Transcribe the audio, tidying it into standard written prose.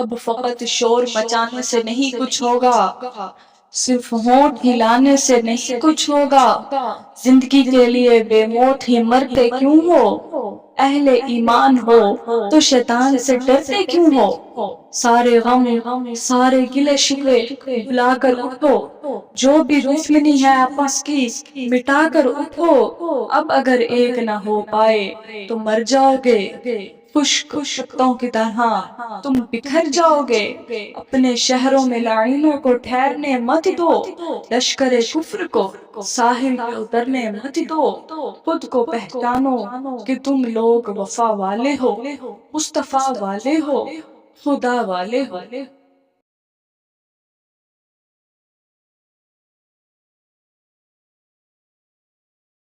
اب فقط شور مچانے سے نہیں کچھ ہوگا، صرف ہونٹ ہلانے سے نہیں کچھ ہوگا، زندگی کے لیے بے موت ہی مرتے کیوں ہو، اہل ایمان ہو تو شیطان سے ڈرتے کیوں ہو، سارے غم سارے گلے شکوے بھلا کر اٹھو، جو بھی دشمنی ہے آپس کی مٹا کر اٹھو، اب اگر ایک نہ ہو پائے تو مر جاؤ گے، خشک پتوں کی طرح تم بکھر جاؤ گے، اپنے شہروں میں لاعنوں کو ٹھہرنے مت دو، لشکر کفر کو ساحل پہ اترنے مت دو، خود کو پہچانو کہ تم لوگ وفا والے ہو، مصطفیٰ والے ہو، خدا والے ہو۔